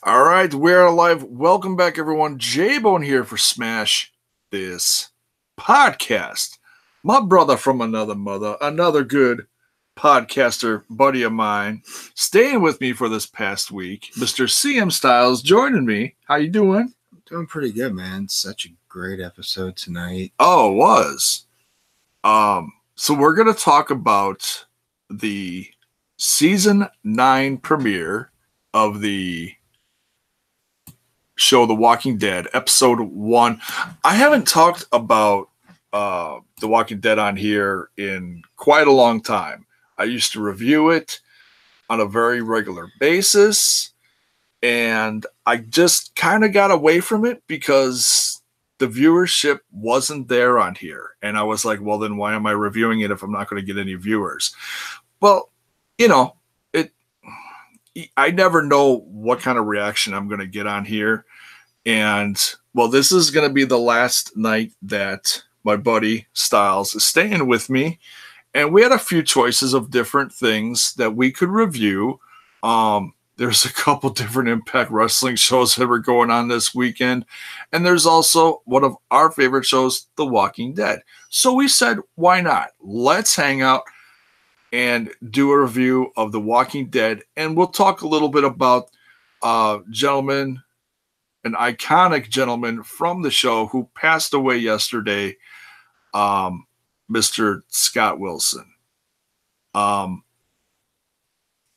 All right, we're live. Welcome back, everyone. J-Bone here for Smash This Podcast. My brother from another mother, another good podcaster buddy of mine, staying with me for this past week, Mr. CM Styles, joining me. How you doing? Doing pretty good, man. Such a great episode tonight. Oh, it was. So we're going to talk about the season 9 premiere of the show The Walking Dead, episode 1. I haven't talked about The Walking Dead on here in quite a long time. I used to review it on a very regular basis, and I just kind of got away from it because the viewership wasn't there on here. And I was like, well, then why am I reviewing it if I'm not going to get any viewers? Well, you know, I never know what kind of reaction I'm going to get on here. And, well, this is going to be the last night that my buddy Styles is staying with me. And we had a few choices of different things that we could review. There's a couple different Impact Wrestling shows that were going on this weekend. And there's also one of our favorite shows, The Walking Dead. So we said, why not? Let's hang out and do a review of The Walking Dead. And we'll talk a little bit about an iconic gentleman from the show who passed away yesterday, Mr. Scott Wilson.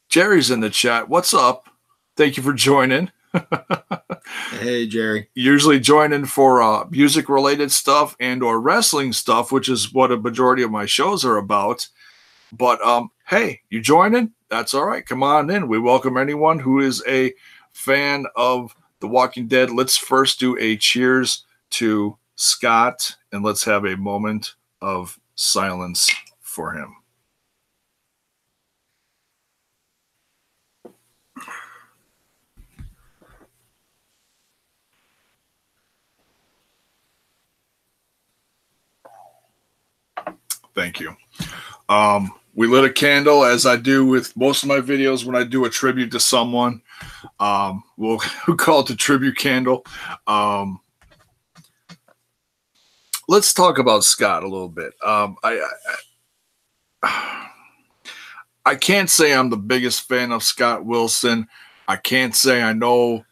Jerry's in the chat. What's up? Thank you for joining. Hey, Jerry. Usually joining for music-related stuff and or wrestling stuff, which is what a majority of my shows are about. But, hey, you joining? That's all right. Come on in. We welcome anyone who is a fan of The Walking Dead. Let's first do a cheers to Scott, and let's have a moment of silence for him. Thank you. We lit a candle, as I do with most of my videos when I do a tribute to someone. We'll call it the tribute candle. Let's talk about Scott a little bit. I can't say I'm the biggest fan of Scott Wilson. I can't say I know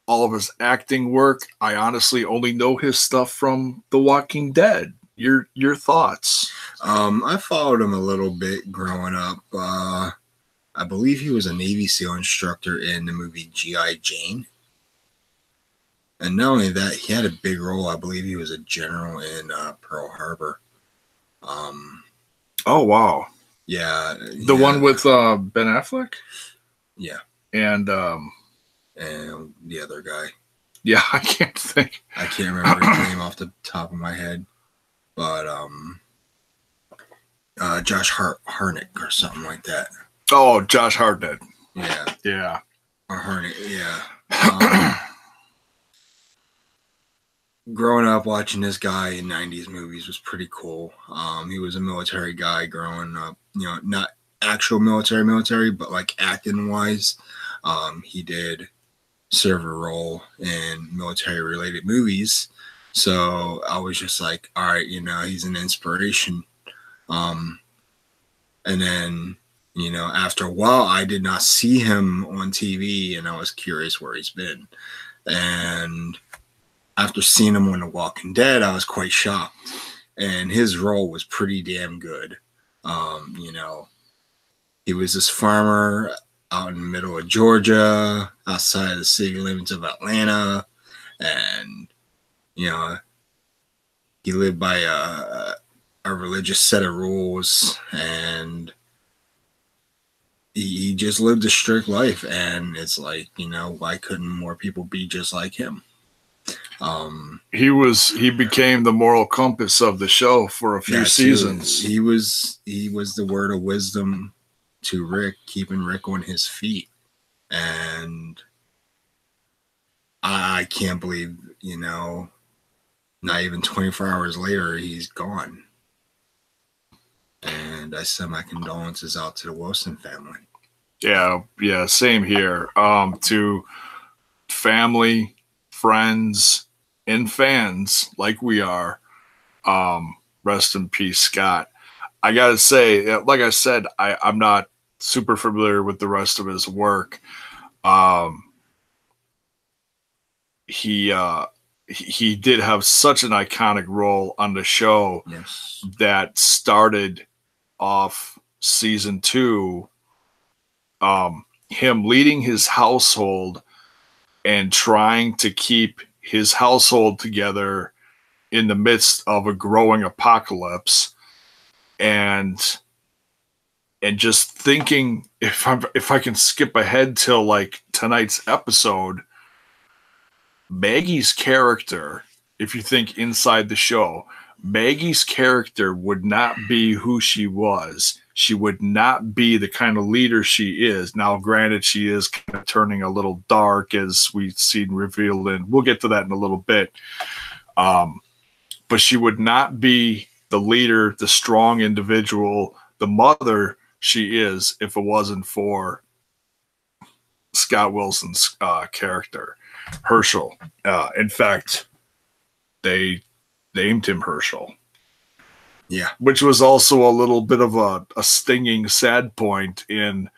all of his acting work. I honestly only know his stuff from The Walking Dead. Your thoughts? I followed him a little bit growing up. I believe he was a Navy SEAL instructor in the movie G.I. Jane. And not only that, he had a big role. I believe he was a general in Pearl Harbor. Oh, wow. Yeah. The one with Ben Affleck? Yeah. And the other guy. Yeah, I can't remember his name off the top of my head. But Josh Hartnett or something like that. Oh, Josh Hartnett. Yeah. Or Hartnett, yeah. Growing up watching this guy in 90s movies was pretty cool. He was a military guy growing up, not actual military, but like acting wise. He did serve a role in military related movies. So I was just like, all right, he's an inspiration. And then, after a while, I did not see him on TV, and I was curious where he's been. And after seeing him on The Walking Dead, I was quite shocked. And his role was pretty damn good. He was this farmer out in the middle of Georgia, outside of the city limits of Atlanta. And he lived by a religious set of rules, and he just lived a strict life. And it's like, why couldn't more people be just like him? He became the moral compass of the show for a few seasons. He was the word of wisdom to Rick, keeping Rick on his feet. And I can't believe, not even 24 hours later, he's gone. And I send my condolences out to the Wilson family. Yeah, same here. To family, friends, and fans like we are. Rest in peace, Scott. I gotta say, like I said, I'm not super familiar with the rest of his work. Um, he did have such an iconic role on the show. Yes. That started off season 2, him leading his household and trying to keep his household together in the midst of a growing apocalypse, and just thinking, if I can skip ahead till like tonight's episode, Maggie's character, if you think inside the show, Maggie's character would not be who she was. She would not be the kind of leader she is. Now, granted, she is kind of turning a little dark, as we've seen revealed, and we'll get to that in a little bit. But she would not be the leader, the strong individual, the mother she is if it wasn't for Scott Wilson's character, Herschel. In fact, they named him Herschel. Yeah. Which was also a little bit of a stinging sad point in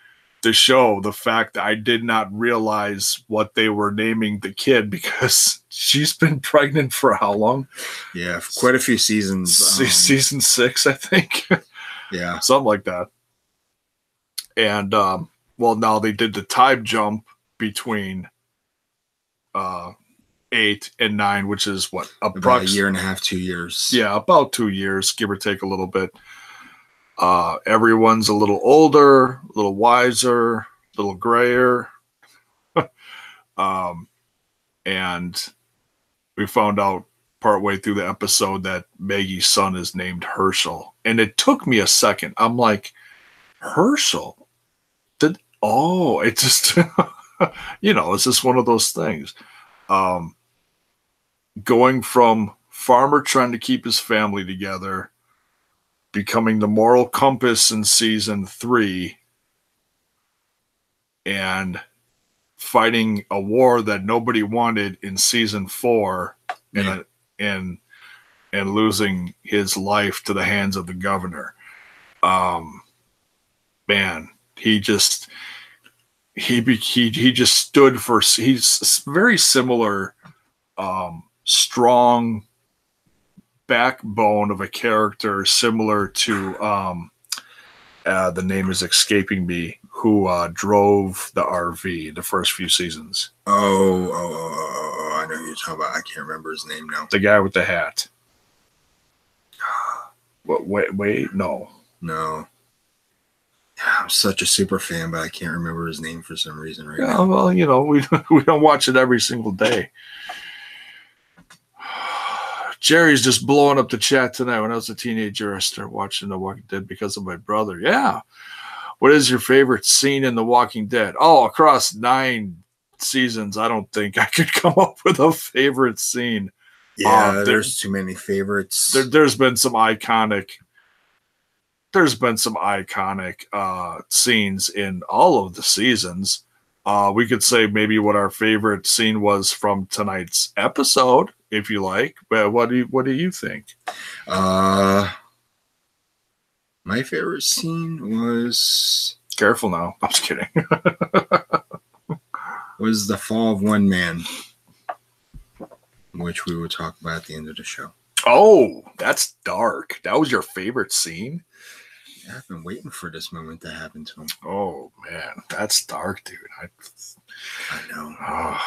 the show. The fact that I did not realize what they were naming the kid, because she's been pregnant for how long? Yeah, for quite a few seasons. Season 6, I think. Yeah. Something like that. And, well, now they did the time jump between 8 and 9, which is what? About a year and a half, 2 years. Yeah, about 2 years, give or take a little bit. Everyone's a little older, a little wiser, a little grayer. And we found out partway through the episode that Maggie's son is named Herschel. And it took me a second. I'm like, Herschel? It just, it's just one of those things. Going from farmer trying to keep his family together, becoming the moral compass in season 3, and fighting a war that nobody wanted in season 4, Yeah. and losing his life to the hands of the governor. Man, he just stood for. He's very similar, strong backbone of a character, similar to the name is escaping me, who drove the RV the first few seasons. Oh, I know who you're talking about. I can't remember his name now. The guy with the hat. Wait, no. I'm such a super fan, but I can't remember his name for some reason right now. Well, we don't watch it every single day. Jerry's just blowing up the chat tonight. When I was a teenager, I started watching The Walking Dead because of my brother. Yeah. What is your favorite scene in The Walking Dead? Oh, across 9 seasons, I don't think I could come up with a favorite scene. Yeah, there's too many favorites. There's been some iconic scenes in all of the seasons. We could say maybe what our favorite scene was from tonight's episode, if you like. But what do you think? My favorite scene was... Careful now. I'm just kidding. was the fall of one man, which we will talk about at the end of the show. Oh, that's dark. That was your favorite scene? Yeah, I've been waiting for this moment to happen to him. Oh, man. That's dark, dude. I know.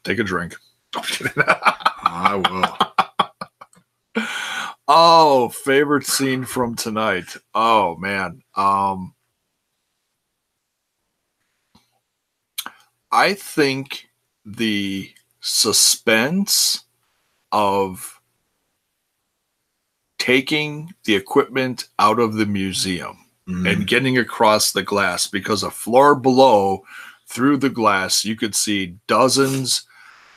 Take a drink. I will. Oh, favorite scene from tonight. Oh, man. I think the suspense of taking the equipment out of the museum and getting across the glass, because a floor below, through the glass, you could see dozens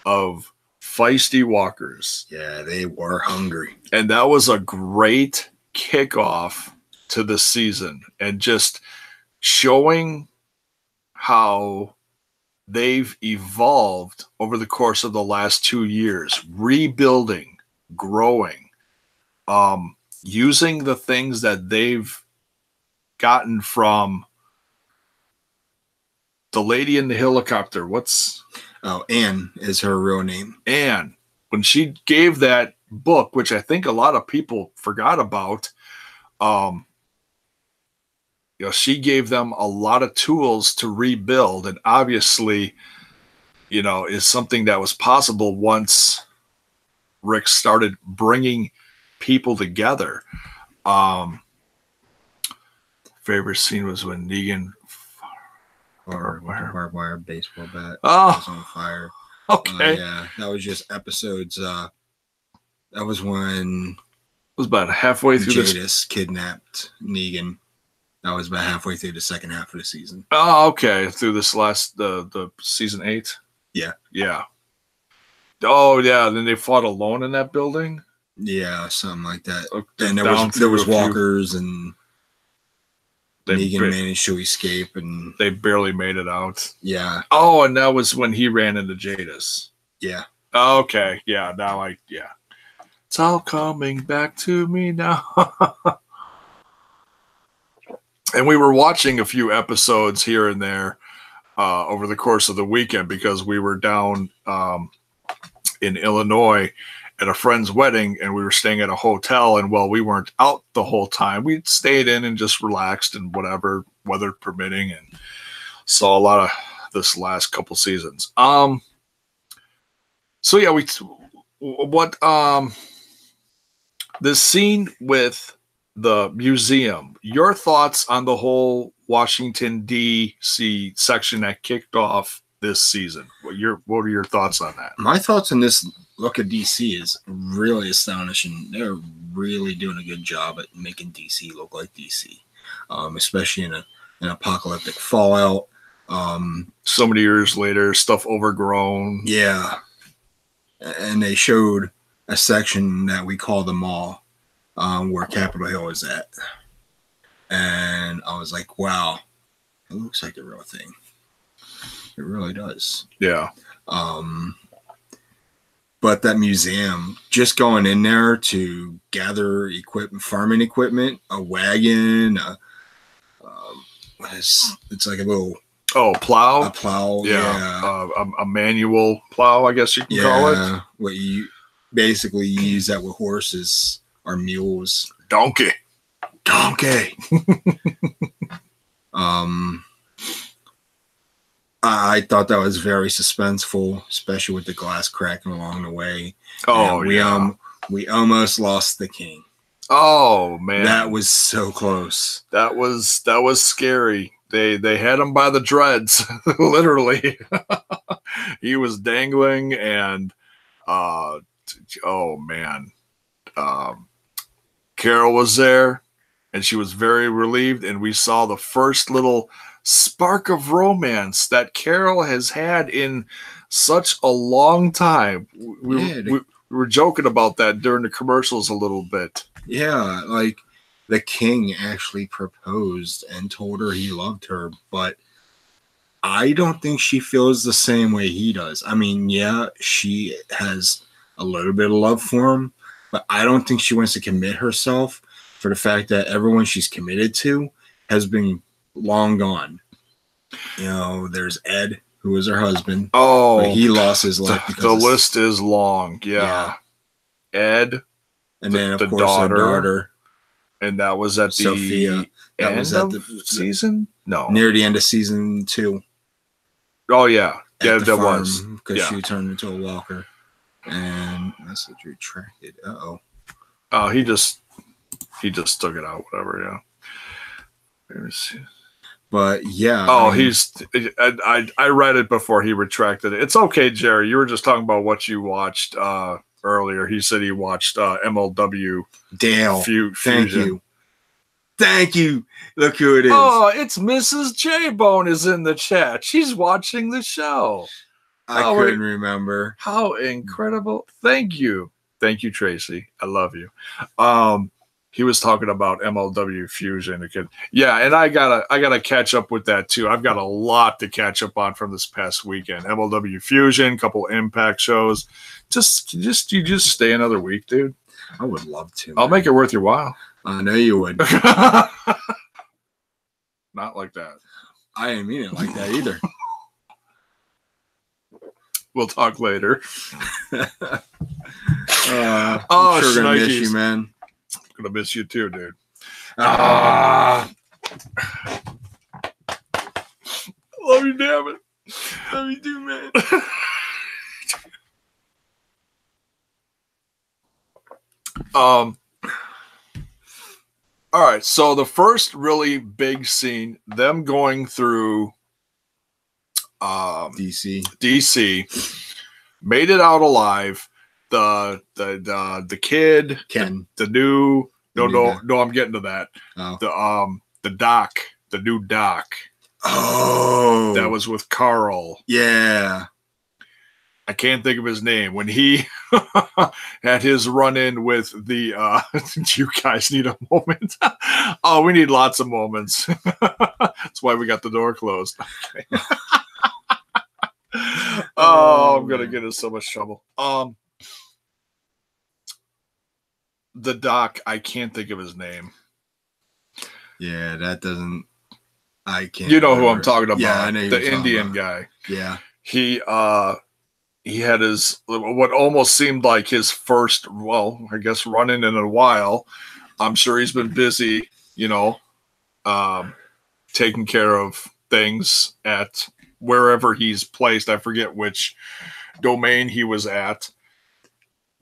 of feisty walkers. Yeah, they were hungry. And that was a great kickoff to the season, and just showing how they've evolved over the course of the last 2 years, rebuilding, growing, using the things that they've gotten from the lady in the helicopter. Anne is her real name. Anne. When she gave that book, which I think a lot of people forgot about, she gave them a lot of tools to rebuild, and obviously, is something that was possible once Rick started bringing people together. Favorite scene was when Negan barbed wire baseball bat was on fire. Okay. Yeah, that was just episodes. That was when it was about halfway through Jadis kidnapped Negan. That was about halfway through the second half of the season. Oh, okay. Through this last the season 8. Yeah. Yeah. Oh, yeah. Then they fought alone in that building. Yeah, something like that. And there was walkers, and Negan managed to escape, and they barely made it out. Yeah. Oh, and that was when he ran into Jadis. Yeah. Okay. Yeah. Now it's all coming back to me now. And we were watching a few episodes here and there over the course of the weekend because we were down in Illinois at a friend's wedding, and we were staying at a hotel. And we weren't out the whole time. We stayed in and just relaxed and whatever, weather permitting, and saw a lot of this last couple seasons. So yeah, this scene with the museum, your thoughts on the whole Washington D.C. section that kicked off this season? What are your thoughts on that? My thoughts on this look at DC is really astonishing. They're really doing a good job at making DC look like DC, especially in an apocalyptic fallout. So many years later, stuff overgrown. Yeah, and they showed a section that we call the mall, where Capitol Hill is at. And I was like, wow, it looks like the real thing. It really does. Yeah. But that museum, just going in there to gather farming equipment, a wagon, it's like a little... Oh, plow? A plow, yeah. A manual plow, I guess you can call it. What you basically use that with horses or mules. Donkey. I thought that was very suspenseful, especially with the glass cracking along the way. Oh, and we almost lost the king. Oh man, that was so close. That was scary. They had him by the dreads, literally. He was dangling, and oh man, Carol was there, and she was very relieved, and we saw the first little spark of romance that Carol has had in such a long time. We were joking about that during the commercials a little bit. Yeah, like the king actually proposed and told her he loved her, but I don't think she feels the same way he does. I mean, yeah, she has a little bit of love for him, but I don't think she wants to commit herself for the fact that everyone she's committed to has been long gone. There's Ed, who was her husband. Oh, but he lost his life. The list is long. Yeah. Ed, and then of course her daughter, and that was at the Sophia. That was at the season. No, near the end of season 2. Oh yeah, that was because she turned into a walker, and that's retracted. Oh, he just took it out. Whatever. Yeah. Let me see. But yeah. Oh, I read it before he retracted it. It's okay, Jerry. You were just talking about what you watched earlier. He said he watched MLW. Dale. Fusion. Thank you. Look who it is. Oh, it's Mrs. J-Bone is in the chat. She's watching the show. I couldn't remember. How incredible. Thank you. Thank you, Tracy. I love you. He was talking about MLW Fusion again. Yeah, and I gotta catch up with that too. I've got a lot to catch up on from this past weekend. MLW Fusion, couple Impact shows. You just stay another week, dude. I would love to. I'll make it worth your while. I know you would. Not like that. I didn't mean it like that either. We'll talk later. I'm sure gonna miss you, man. Gonna miss you too, dude. Love you, damn it. Love you too, man. All right, so the first really big scene, them going through DC, made it out alive. The kid, Ken, the new no, I'm getting to that. Oh. The new Doc. Oh, that was with Carl. Yeah. I can't think of his name. When he had his run-in with the you guys need a moment. Oh, we need lots of moments. That's why we got the door closed. I'm gonna get in so much trouble. The Doc, I can't think of his name. Yeah, that doesn't. I can't. You know who I'm talking about? Yeah, I know the Indian guy. Yeah. He had his what almost seemed like his first, I guess, run-in a while. I'm sure he's been busy, taking care of things at wherever he's placed. I forget which domain he was at.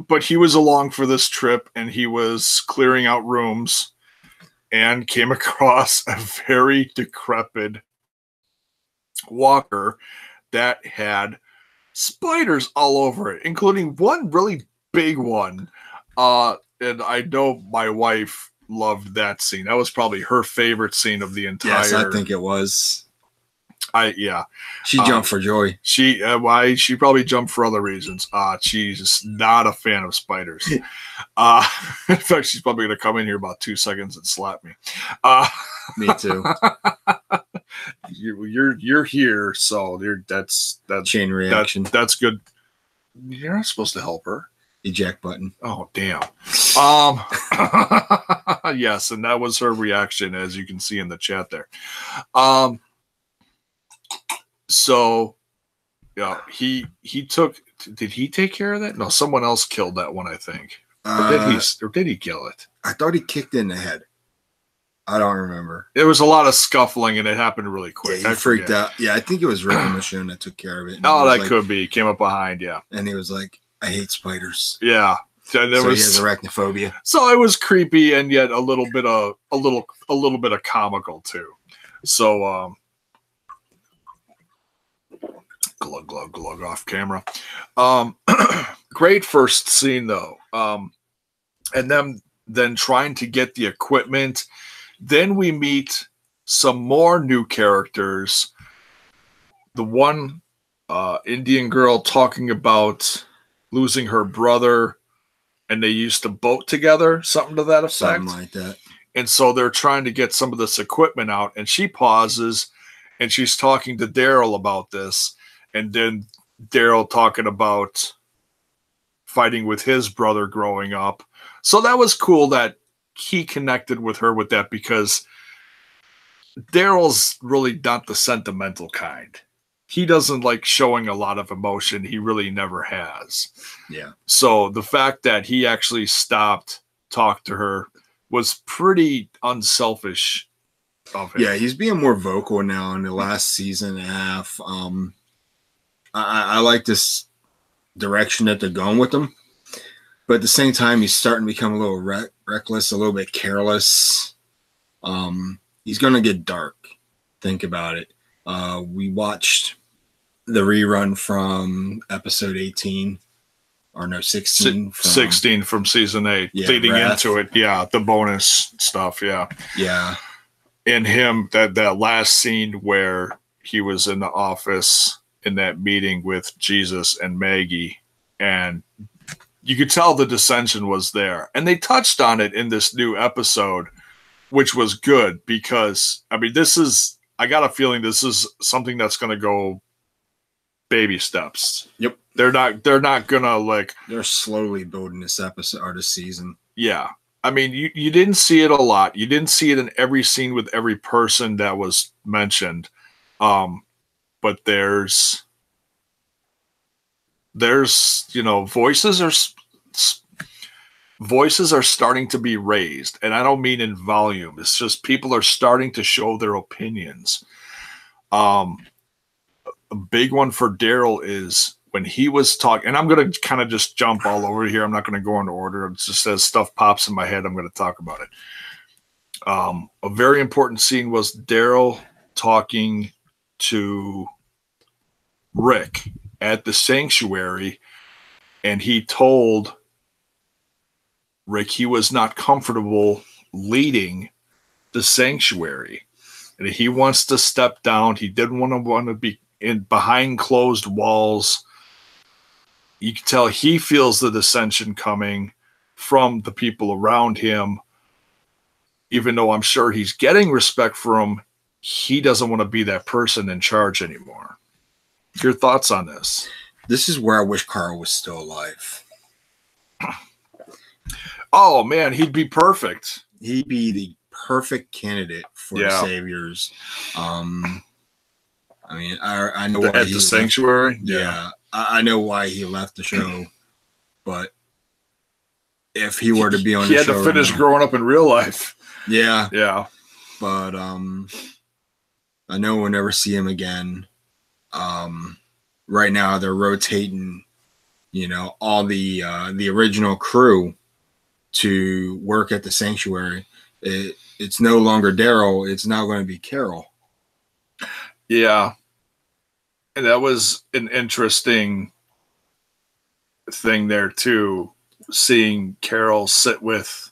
But he was along for this trip, and he was clearing out rooms and came across a very decrepit walker that had spiders all over it, including one really big one. And I know my wife loved that scene. That was probably her favorite scene of the entire. Yes, I think it was. She jumped for joy. She probably jumped for other reasons. She's not a fan of spiders. In fact, she's probably going to come in here about 2 seconds and slap me. Me too. You're here, so that's chain reaction. That's good. You're not supposed to help her. Eject button. Oh, damn. Yes, and that was her reaction, as you can see in the chat there. So, yeah, he took. Did he take care of that? No, someone else killed that one, I think. Or did he kill it? I thought he kicked it in the head. I don't remember. There was a lot of scuffling, and it happened really quick. Yeah, he freaked out. Yeah, I think it was Rick Michonne that took care of it. Oh, that could be. Came up behind, yeah. And he was like, "I hate spiders." Yeah. He has arachnophobia. So it was creepy and yet a little bit of comical too. So glug glug glug off camera. Great first scene though. And then trying to get the equipment. Then we meet some more new characters. The one Indian girl talking about losing her brother, and they used to boat together, something to that effect. Something like that. And so they're trying to get some of this equipment out, and she pauses, and she's talking to Daryl about this, and then Daryl talking about fighting with his brother growing up. So that was cool that he connected with her with that, because Daryl's really not the sentimental kind. He doesn't like showing a lot of emotion. He really never has. Yeah. So the fact that he actually stopped, talked to her, was pretty unselfish of him. Yeah, he's being more vocal now in the last season and a half. I like this direction that they're going with him. But at the same time, he's starting to become a little reckless, a little bit careless. He's going to get dark. Think about it. We watched the rerun from episode 18, or no, 16. 16 from season 8, leading into it. Yeah, the bonus stuff. Yeah. Yeah. And him, that last scene where he was in the office in that meeting with Jesus and Maggie, and you could tell the dissension was there. And they touched on it in this new episode, which was good because, I mean, I got a feeling this is something that's going to go baby steps. Yep. They're not going to like. They're slowly building this episode or this season. Yeah. I mean, you didn't see it a lot. You didn't see it in every scene with every person that was mentioned. But there's voices are starting to be raised, and I don't mean in volume. It's just people are starting to show their opinions. A big one for Daryl is when he was talking, and I'm going to kind of just jump all over here. I'm not going to go in order. It's just as stuff pops in my head, I'm going to talk about it. A very important scene was Daryl talking to Rick at the sanctuary, and he told Rick he was not comfortable leading the sanctuary, and he wants to step down. He didn't want to be in behind closed walls. You can tell he feels the dissension coming from the people around him. Even though I'm sure he's getting respect from, he doesn't want to be that person in charge anymore. Your thoughts on this? This is where I wish Carl was still alive. Oh, man, he'd be perfect. He'd be the perfect candidate for the Saviors. I mean, I know at the sanctuary. Yeah, I know why he left the show, but if he were to be on, he had to finish growing up in real life. Yeah, yeah. But I know we'll never see him again. Right now they're rotating, all the original crew to work at the sanctuary. It's no longer Daryl. It's now going to be Carol. Yeah. And that was an interesting thing there too, seeing Carol sit with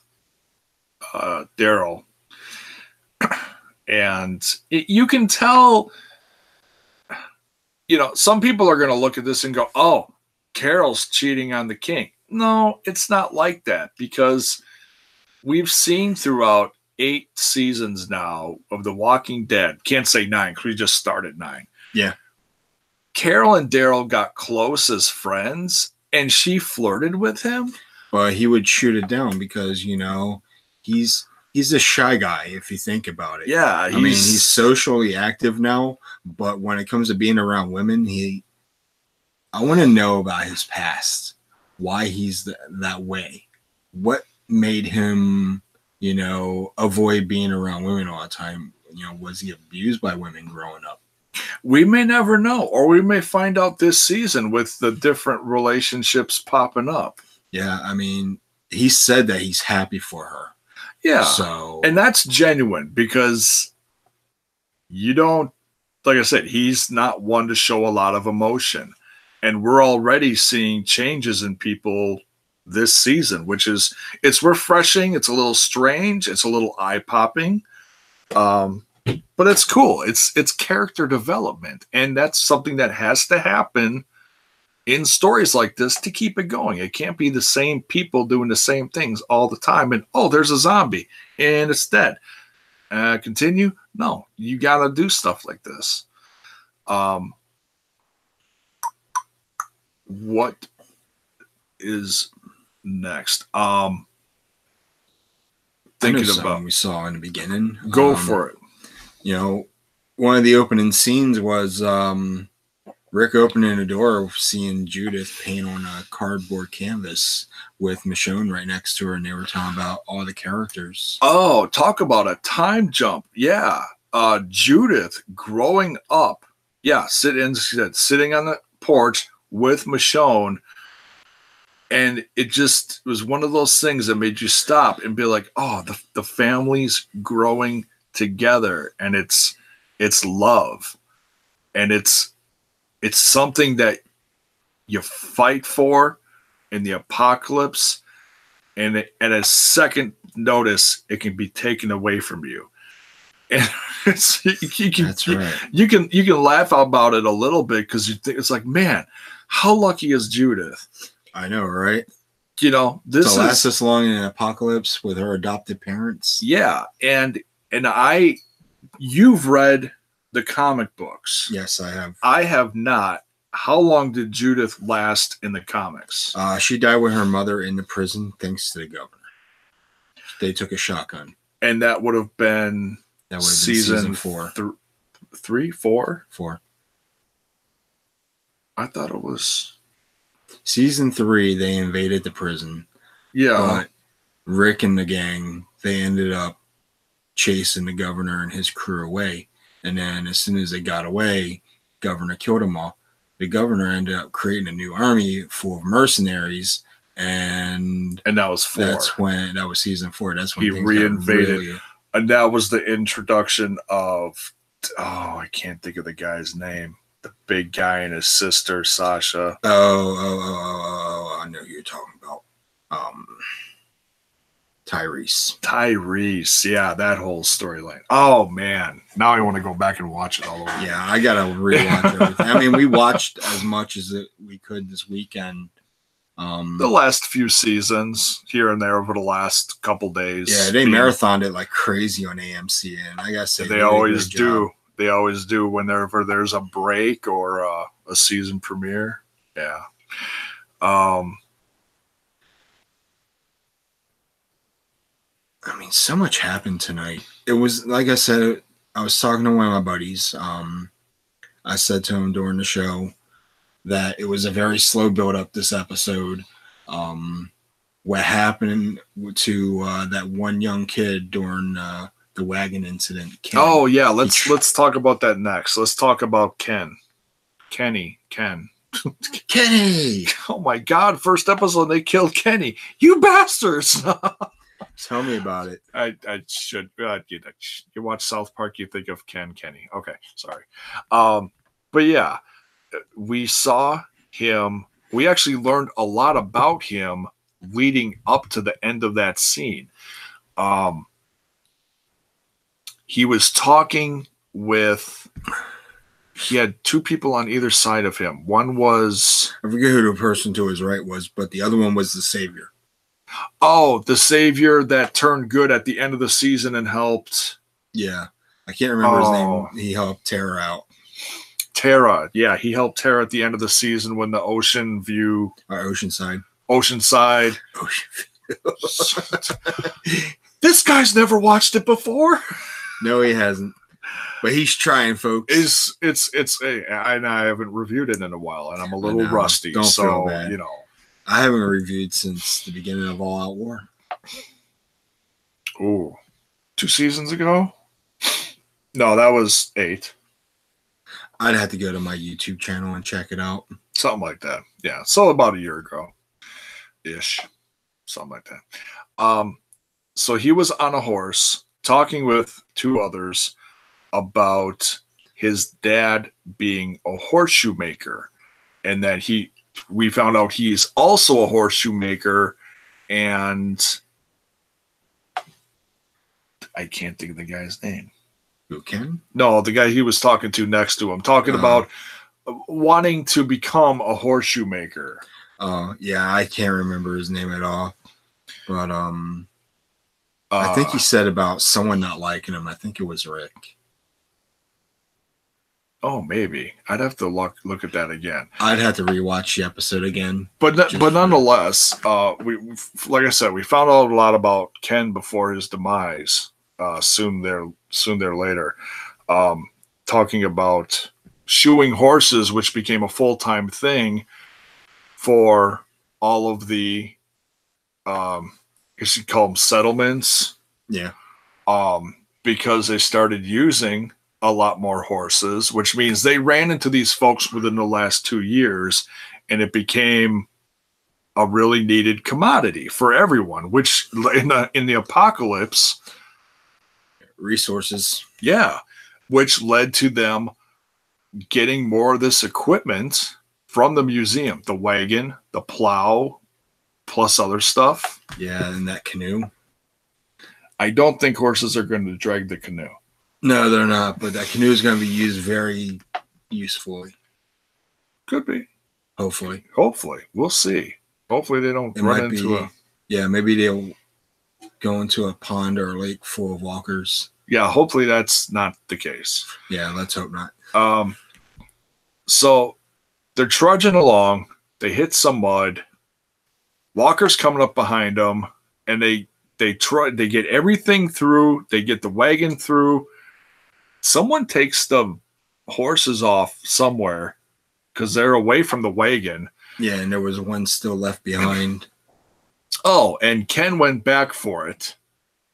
Daryl. And you can tell, some people are going to look at this and go, oh, Carol's cheating on the king. No, it's not like that, because we've seen throughout 8 seasons now of The Walking Dead, can't say 9 because we just started 9. Yeah. Carol and Daryl got close as friends, and she flirted with him. But he would shoot it down because, he's a shy guy, if you think about it. Yeah. I mean, he's socially active now, but when it comes to being around women, I want to know about his past, why he's that way. What made him, avoid being around women all the time? Was he abused by women growing up? We may never know, or we may find out this season with the different relationships popping up. Yeah, I mean, he said that he's happy for her. Yeah. So, and that's genuine, because you don't, like I said, he's not one to show a lot of emotion. And we're already seeing changes in people this season, which is, it's refreshing. It's a little strange. It's a little eye-popping. But it's cool. It's character development. And that's something that has to happen in stories like this to keep it going. It can't be the same people doing the same things all the time. And, oh, there's a zombie and it's dead. Continue? No, you got to do stuff like this. What is next? Thinking about we saw in the beginning. Go for it. One of the opening scenes was Rick opening a door, seeing Judith paint on a cardboard canvas with Michonne right next to her, and they were talking about all the characters. Oh, talk about a time jump. Yeah. Judith growing up. Yeah, sitting on the porch with Michonne. And it just was one of those things that made you stop and be like, oh, the family's growing together, and it's love. And it's something that you fight for in the apocalypse, and at a second notice, it can be taken away from you. And that's right. You can laugh about it a little bit because you think it's like, man, how lucky is Judith? I know, right? you know, this to last is this long in an apocalypse with her adopted parents. yeah, and you've read the comic books. Yes, I have. I have not. How long did Judith last in the comics? She died with her mother in the prison, thanks to the governor. They took a shotgun. And that would have been season 4. 3, 4? 4. I thought it was season 3. They invaded the prison. Yeah. But Rick and the gang, they ended up chasing the governor and his crew away. And then as soon as they got away, governor killed them all. The governor ended up creating a new army full of mercenaries. And that was 4. That was season 4. That's when he reinvaded. Really... And that was the introduction of, I can't think of the guy's name. The big guy and his sister, Sasha. I know who you're talking about. Tyrese, yeah, that whole storyline. Oh man, now I want to go back and watch it all over. Yeah, I gotta rewatch everything. I mean, we watched as much as we could this weekend. The last few seasons here and there over the last couple days. Yeah, they marathoned it like crazy on AMC, and I gotta say they always do. They always do whenever there's a break or a season premiere. Yeah. I mean, so much happened tonight. It was, like I said, I was talking to one of my buddies. I said to him during the show that it was a very slow build-up this episode. What happened to that one young kid during the wagon incident. Ken. Oh, yeah, let's talk about that next. Let's talk about Ken. Kenny. Kenny! Oh, my God. First episode, they killed Kenny. You bastards! Tell me about it. I should. You watch South Park, you think of Kenny. Okay, sorry. But yeah, we saw him. We actually learned a lot about him leading up to the end of that scene. He was talking with. He had 2 people on either side of him. One was... I forget who the person to his right was, but the other one was the savior. Oh, the savior that turned good at the end of the season and helped... Yeah. I can't remember his name. He helped Tara out. Tara. Yeah, he helped Tara at the end of the season when the ocean view... Oceanside. Ocean. This guy's never watched it before. No, he hasn't. But he's trying, folks. I haven't reviewed it in a while, and I'm a little rusty. Don't feel bad. I haven't reviewed since the beginning of All Out War. Ooh, 2 seasons ago? No, that was 8. I'd have to go to my YouTube channel and check it out. Something like that. Yeah, so about a year ago, ish, something like that. So he was on a horse talking with 2 others about his dad being a horseshoe maker, and that we found out he's also a horseshoe maker, and I can't think of the guy's name. Who, Ken? No, the guy he was talking to next to him, talking about wanting to become a horseshoe maker. Yeah, I can't remember his name at all, but I think he said about someone not liking him. I think it was Rick. Oh, maybe. I'd have to look at that again. I'd have to rewatch the episode again. But nonetheless, we like I said, we found out a lot about Ken before his demise. Soon there later, talking about shoeing horses, which became a full-time thing for all of the, I guess you'd call them settlements. Yeah. Because they started using a lot more horses, which means they ran into these folks within the last 2 years, and it became a really needed commodity for everyone, which in the apocalypse, resources. Yeah. Which led to them getting more of this equipment from the museum, the wagon, the plow, plus other stuff. Yeah. And that canoe. I don't think horses are going to drag the canoe. No, they're not, but that canoe is going to be used very usefully. Could be. Hopefully. We'll see. Hopefully they don't It run might into be, yeah, maybe they'll go into a pond or a lake full of walkers. Yeah, hopefully that's not the case. Yeah, let's hope not. So they're trudging along. They hit some mud. Walker's coming up behind them, and they get everything through. They get the wagon through. Someone takes the horses off somewhere because they're away from the wagon. Yeah, and there was one still left behind. Oh, and Ken went back for it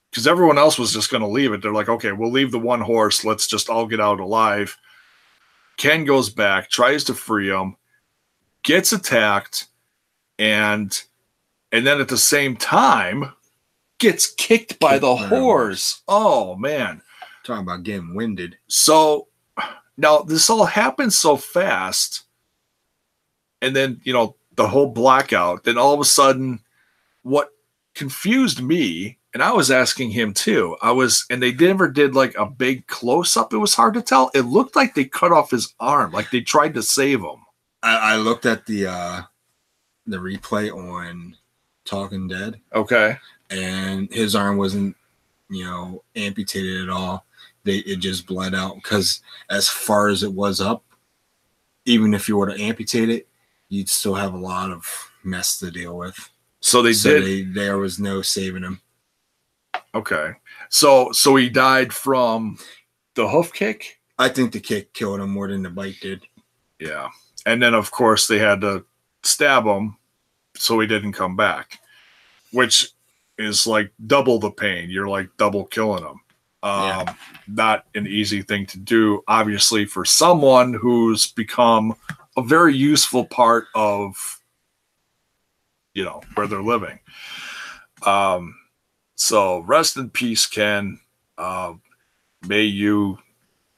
because everyone else was just going to leave it. They're like, okay, we'll leave the one horse. Let's just all get out alive. Ken goes back, tries to free him, gets attacked, and then at the same time gets kicked by the horse. Oh, man. Talking about getting winded. So now this all happens so fast. And then, the whole blackout. Then all of a sudden, what confused me, and I was asking him too, and they never did like a big close up. It was hard to tell. It looked like they cut off his arm, like they tried to save him. I looked at the replay on Talking Dead. Okay. And his arm wasn't, amputated at all. It just bled out because as far as it was up, even if you were to amputate it, you'd still have a lot of mess to deal with. So there was no saving him. Okay. So he died from the hoof kick? I think the kick killed him more than the bite did. Yeah. And then, of course, they had to stab him so he didn't come back, which is like double the pain. You're like double killing him. Not an easy thing to do, obviously, for someone who's become a very useful part of, where they're living. So rest in peace, Ken. May you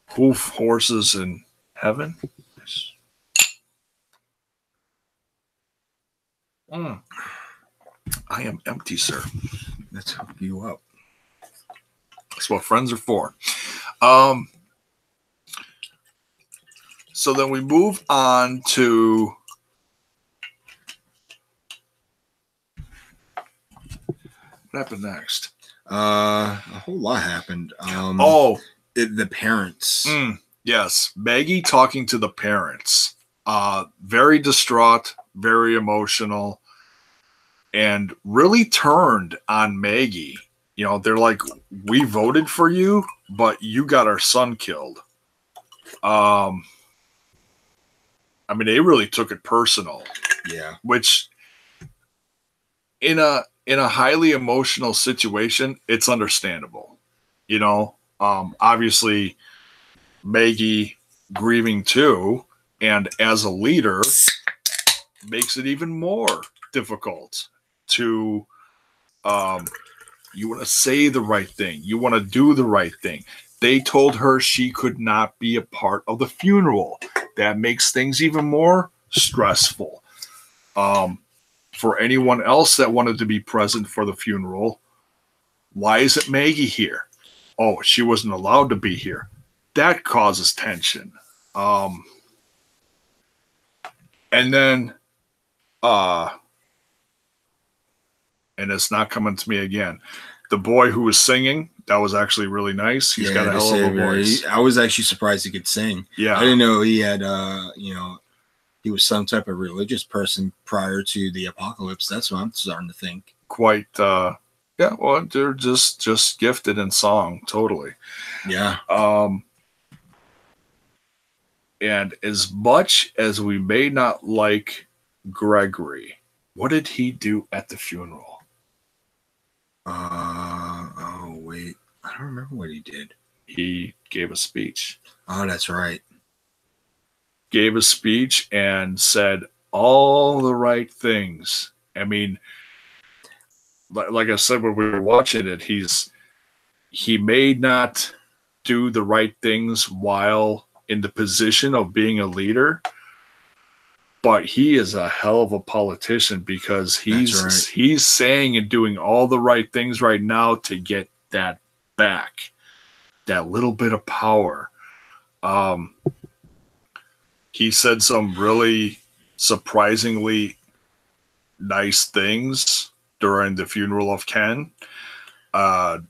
hoof horses in heaven. I am empty, sir. Let's hook you up. That's what friends are for. So then we move on to what happened next? A whole lot happened. The parents. Yes, Maggie talking to the parents. Very distraught, very emotional, and really turned on Maggie. They're like, we voted for you, but you got our son killed. They really took it personal. Yeah. Which in a highly emotional situation, it's understandable. Obviously Maggie grieving too, and as a leader makes it even more difficult to you want to say the right thing. You want to do the right thing. They told her she could not be a part of the funeral. That makes things even more stressful. For anyone else that wanted to be present for the funeral, why isn't Maggie here? Oh, she wasn't allowed to be here. That causes tension. And then, and it's not coming to me again. The boy who was singing, that was actually really nice. He's got a hell of a voice. I was actually surprised he could sing. Yeah. I didn't know he had, he was some type of religious person prior to the apocalypse. That's what I'm starting to think. Quite, yeah, well, they're just gifted in song, totally. Yeah. And as much as we may not like Gregory, what did he do at the funeral? Oh, wait. I don't remember what he did. He gave a speech. Oh, that's right. Gave a speech and said all the right things. Like I said when we were watching it, he may not do the right things while in the position of being a leader, but he is a hell of a politician because he's saying and doing all the right things right now to get that back, that little bit of power. He said some really surprisingly nice things during the funeral of Ken.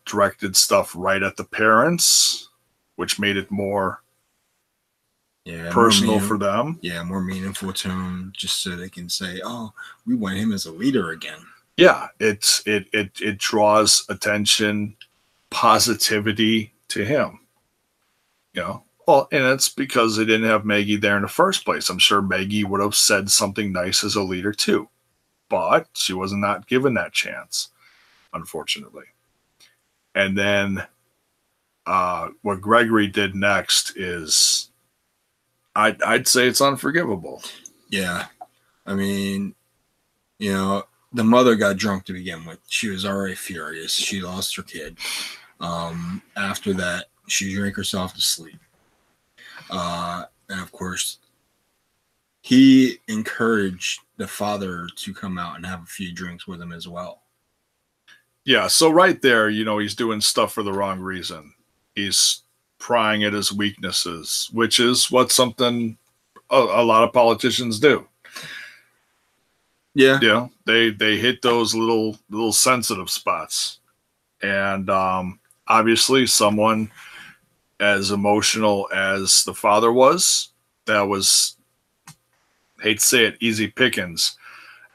Directed stuff right at the parents, which made it more personal for them. Yeah, more meaningful to them, just so they can say, "Oh, we want him as a leader again." Yeah, it draws attention, positivity to him. You know, well, and it's because they didn't have Maggie there in the first place. I'm sure Maggie would have said something nice as a leader too, but she was not given that chance, unfortunately. And then what Gregory did next is, I'd say it's unforgivable. Yeah, I mean, you know, the mother got drunk to begin with. She was already furious. She lost her kid. After that, she drank herself to sleep. And of course, he encouraged the father to come out and have a few drinks with him as well. Yeah, so right there, you know, he's doing stuff for the wrong reason. He's prying at his weaknesses, which is what something a lot of politicians do. Yeah. You know, they hit those little sensitive spots. And obviously someone as emotional as the father was, that was, hate to say it, easy pickings.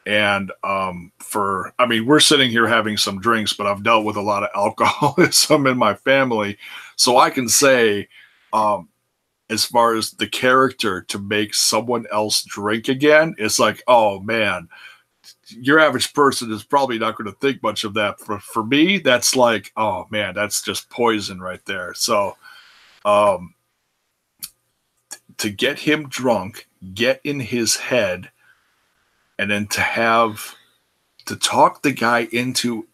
And we're sitting here having some drinks, but I've dealt with a lot of alcoholism in my family. So I can say, as far as the character to make someone else drink again, it's like, oh man, your average person is probably not going to think much of that. For me, that's like, oh man, that's just poison right there. So, to get him drunk, get in his head, and then to talk the guy into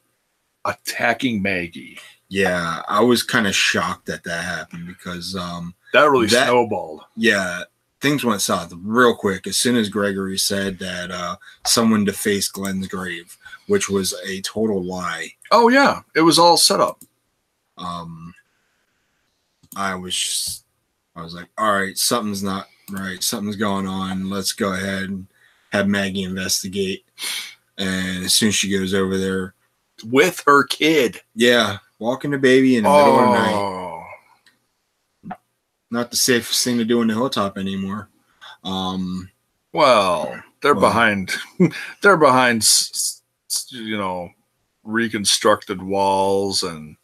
attacking Maggie. Yeah, I was kind of shocked that happened because that really snowballed. Yeah, things went south real quick as soon as Gregory said that someone defaced Glenn's grave, which was a total lie. Oh yeah, it was all set up. I was like, all right, something's not right. Something's going on. Let's go ahead and have Maggie investigate. And as soon as she goes over there with her kid, yeah, walking the baby in the middle of the night. Not the safest thing to do in the hilltop anymore. Well, they're behind. They're behind, you know, reconstructed walls and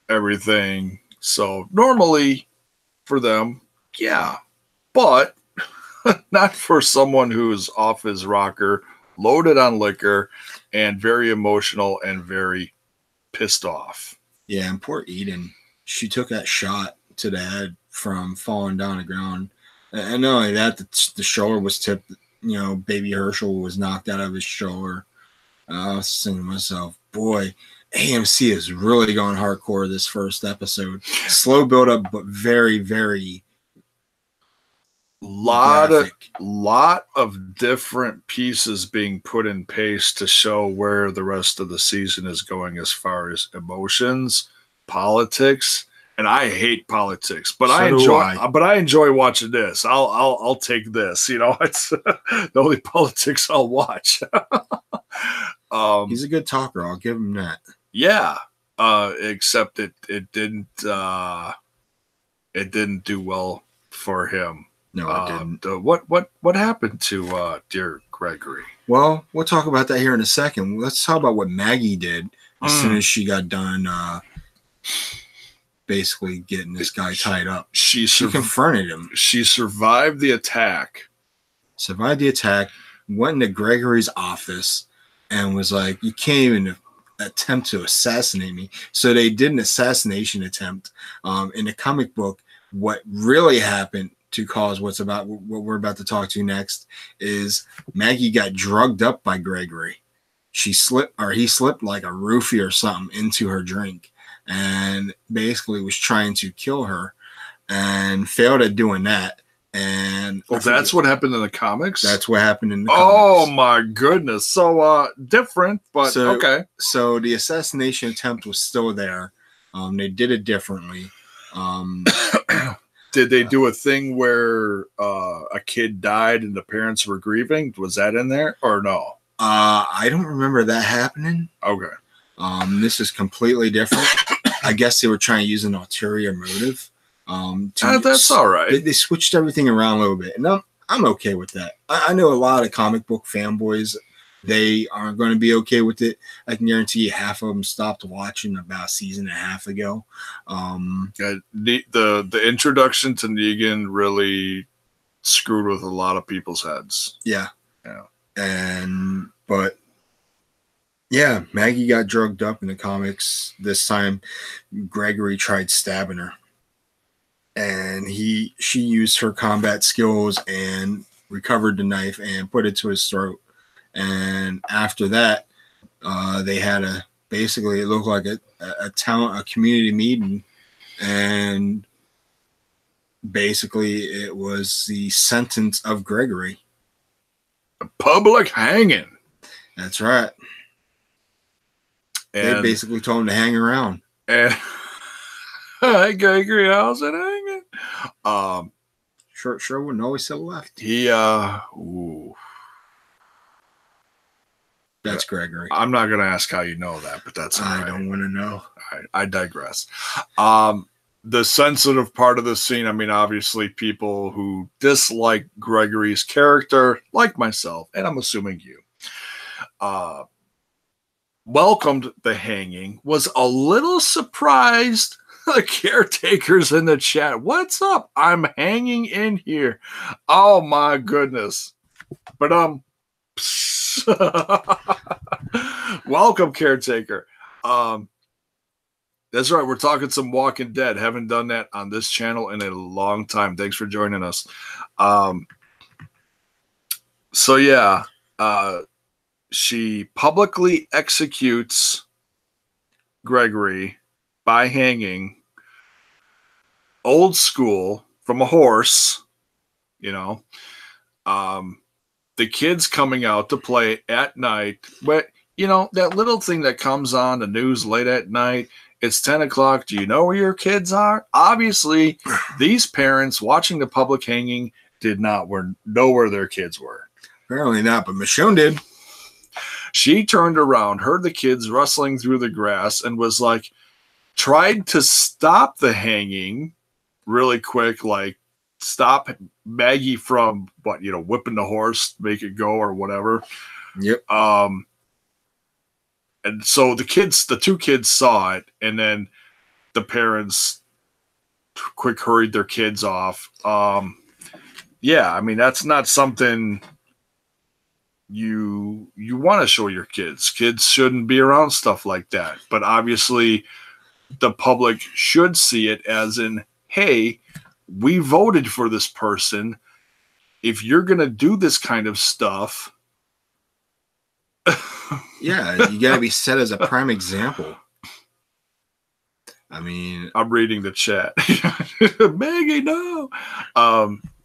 everything. So normally for them, yeah, but not for someone who's off his rocker, loaded on liquor, and very emotional and very pissed off. Yeah, and poor Eden. She took that shot to the head from falling down the ground. And not only that, the shoulder was tipped. You know, baby Herschel was knocked out of his shoulder. I was thinking to myself, boy, AMC is really going hardcore this first episode. Slow build up, but very, very lot of different pieces being put in pace to show where the rest of the season is going as far as emotions, politics, and I hate politics, but I enjoy watching this. I'll take this. You know, it's the only politics I'll watch. He's a good talker. I'll give him that. Yeah, except it didn't do well for him. No, it didn't. What happened to dear Gregory? Well, we'll talk about that here in a second. Let's talk about what Maggie did as soon as she got done basically getting this guy tied up. She confronted him. She survived the attack. Went into Gregory's office and was like, you can't even attempt to assassinate me. So they did an assassination attempt. In the comic book, what really happened to cause what we're about to talk to next is Maggie got drugged up by Gregory. He slipped like a roofie or something into her drink and basically was trying to kill her and failed at doing that. And that's what happened in the comics? That's what happened in the comics. Oh my goodness. So different, but okay. So the assassination attempt was still there. They did it differently. Did they do a thing where a kid died and the parents were grieving? Was that in there or no? I don't remember that happening. Okay. This is completely different. I guess they were trying to use an ulterior motive. That's all right. They switched everything around a little bit, and I'm okay with that. I know a lot of comic book fanboys. They aren't going to be okay with it. I can guarantee you half of them stopped watching about a season and a half ago. The introduction to Negan really screwed with a lot of people's heads. Yeah. But yeah, Maggie got drugged up in the comics. This time, Gregory tried stabbing her, and she used her combat skills and recovered the knife and put it to his throat. And after that, they had basically it looked like a community meeting, and basically it was the sentence of Gregory. A public hanging. That's right. And they basically told him to hang around. And hi, Gregory, how's it hanging? Sure wouldn't always have left. That's Gregory. I'm not going to ask how you know that, but that's all right. I don't want to know. I digress. The sensitive part of the scene, I mean, obviously people who dislike Gregory's character, like myself, and I'm assuming you, welcomed the hanging, was a little surprised the caretakers in the chat. What's up? I'm hanging in here. Oh my goodness. But welcome, caretaker. That's right. We're talking some Walking Dead. Haven't done that on this channel in a long time. Thanks for joining us. So yeah, she publicly executes Gregory by hanging, old school, from a horse. You know, the kids coming out to play at night. But you know, that little thing that comes on the news late at night. It's 10 o'clock. Do you know where your kids are? Obviously, these parents watching the public hanging did not know where their kids were. Apparently not, but Michonne did. She turned around, heard the kids rustling through the grass, and was like, tried to stop the hanging really quick, like stop Maggie from whipping the horse, make it go or whatever. Yep. And so the two kids saw it, and then the parents quick hurried their kids off. Yeah, I mean, that's not something you want to show your kids. Kids shouldn't be around stuff like that. But obviously, the public should see it as in, hey, we voted for this person. If you're going to do this kind of stuff... Yeah, you got to be set as a prime example. I mean, I'm reading the chat. Maggie, no.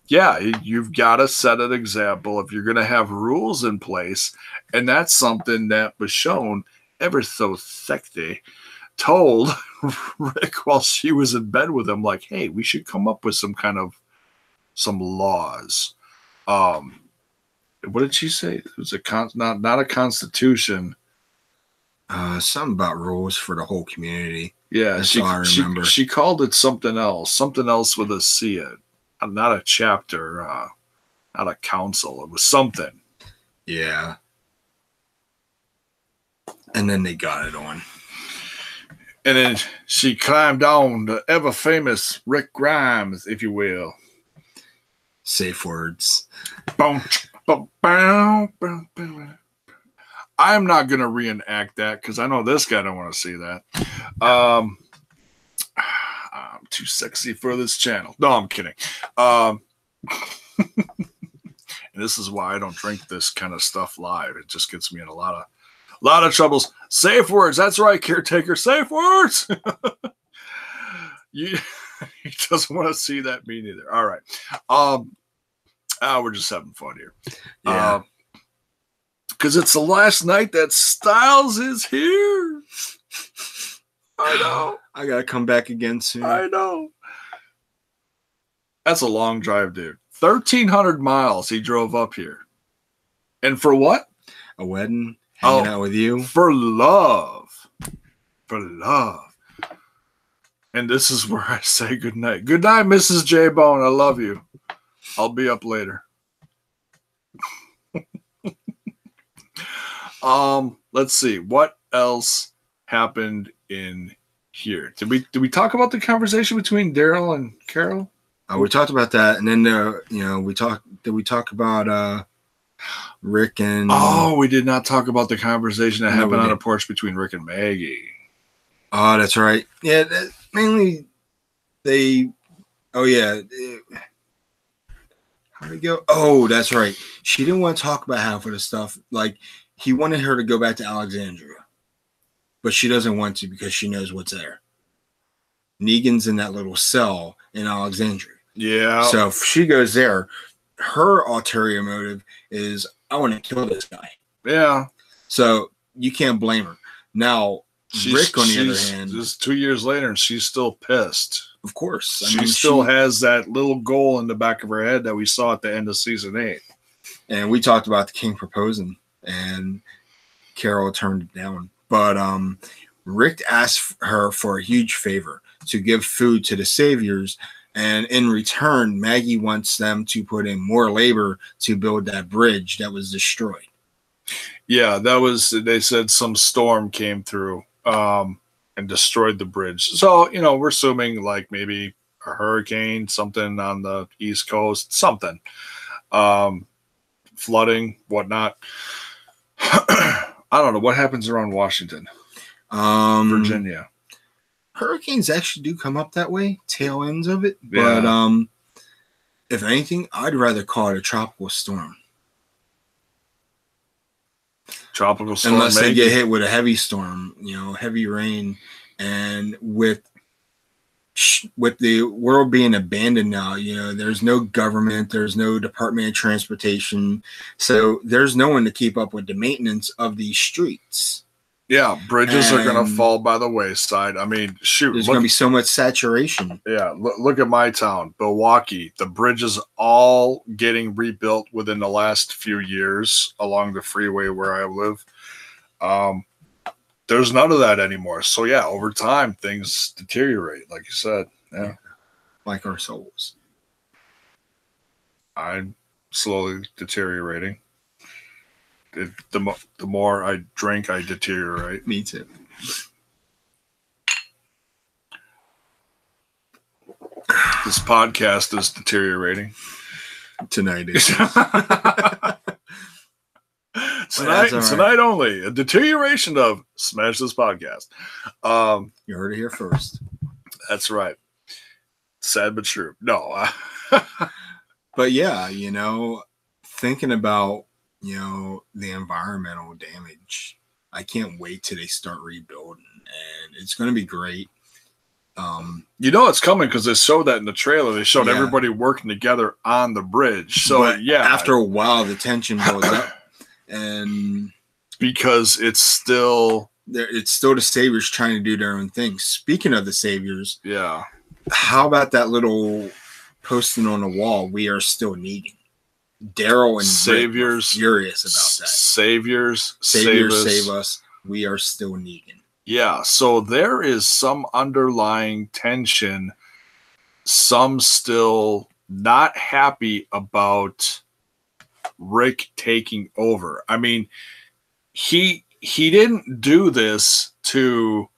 Yeah, you've got to set an example if you're going to have rules in place. And that's something that was shown ever so sexy, told Rick while she was in bed with him, like, hey, we should come up with some laws. What did she say? It was not a constitution. Something about rules for the whole community. Yeah, that's all I remember. She called it something else with a C. Not a chapter, not a council. It was something. Yeah. And then they got it on. And then she climbed on the ever famous Rick Grimes, if you will. Safe words. I'm not going to reenact that because I know this guy don't want to see that. I'm too sexy for this channel. No, I'm kidding. And this is why I don't drink this kind of stuff live. It just gets me in a lot of troubles. Safe words. That's right, caretaker. Safe words. He doesn't want to see that, me neither. All right. We're just having fun here. Yeah. Because it's the last night that Styles is here. I know. I got to come back again soon. I know. That's a long drive, dude. 1,300 miles he drove up here. And for what? a wedding, hanging out with you. For love. For love. And this is where I say good night. Good night, Mrs. J-Bone. I love you. I'll be up later. Let's see. What else happened in here? Did we talk about the conversation between Daryl and Carol? We talked about that, and then Did we talk about Rick and? Oh, we did not talk about the conversation that happened on the porch between Rick and Maggie. Oh, that's right. Yeah, mainly they. Oh yeah. How'd it go? Oh, that's right. She didn't want to talk about half of the stuff. Like, he wanted her to go back to Alexandria, but she doesn't want to because she knows what's there. Negan's in that little cell in Alexandria. Yeah. So if she goes there, her ulterior motive is, I want to kill this guy. Yeah. So you can't blame her. Now, Rick, on the other hand, this is 2 years later, and she's still pissed. Of course. She still has that little goal in the back of her head that we saw at the end of season 8. And we talked about the king proposing, and Carol turned it down. But Rick asked her for a huge favor, to give food to the saviors. And in return, Maggie wants them to put in more labor to build that bridge that was destroyed. Yeah, they said some storm came through and destroyed the bridge. So, we're assuming like maybe a hurricane, something on the East Coast, something. Flooding, whatnot. I don't know. What happens around Washington? Virginia. Hurricanes actually do come up that way, tail ends of it. Yeah. But if anything, I'd rather call it a tropical storm. Tropical storm. Unless they get hit with a heavy storm, heavy rain. And with the world being abandoned now, there's no government, there's no Department of Transportation. So there's no one to keep up with the maintenance of these streets. Yeah, bridges are going to fall by the wayside. I mean, shoot. There's going to be so much saturation. Yeah, look at my town, Milwaukee. The bridges all getting rebuilt within the last few years along the freeway where I live. There's none of that anymore. So, yeah, over time, things deteriorate, like you said. Yeah. Like our souls. I'm slowly deteriorating. The more I drink, I deteriorate. Me too. This podcast is deteriorating. Tonight is. Tonight only. A deterioration of Smash This Podcast. You heard it here first. That's right. Sad but true. No. But yeah, thinking about the environmental damage, I can't wait till they start rebuilding, and it's going to be great. It's coming because they showed that in the trailer. They showed everybody working together on the bridge. So after a while, the tension goes up, and because it's still the saviors trying to do their own thing. Speaking of the saviors, how about that little posting on the wall? We are still Negan. Daryl and saviors furious about that. Saviors save us. We are still Negan. Yeah, so there is some underlying tension. Some still not happy about Rick taking over. I mean, he didn't do this to,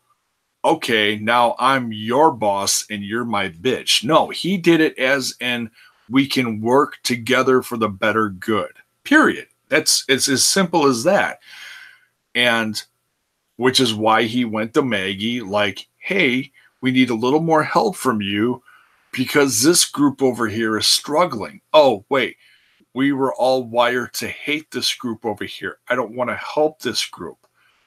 okay, now I'm your boss and you're my bitch. No, he did it as in, we can work together for the better good. Period. It's as simple as that. And which is why he went to Maggie like, hey, we need a little more help from you because this group over here is struggling. Oh, wait, we were all wired to hate this group over here. I don't want to help this group.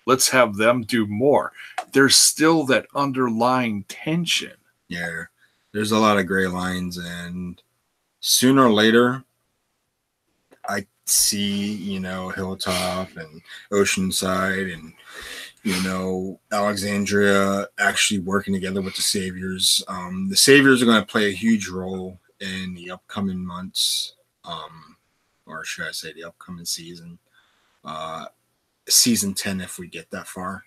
Let's have them do more. There's still that underlying tension. Yeah, there's a lot of gray lines, and sooner or later, I see, Hilltop and Oceanside and, Alexandria actually working together with the Saviors. The Saviors are going to play a huge role in the upcoming months, or should I say the upcoming season. season 10 if we get that far.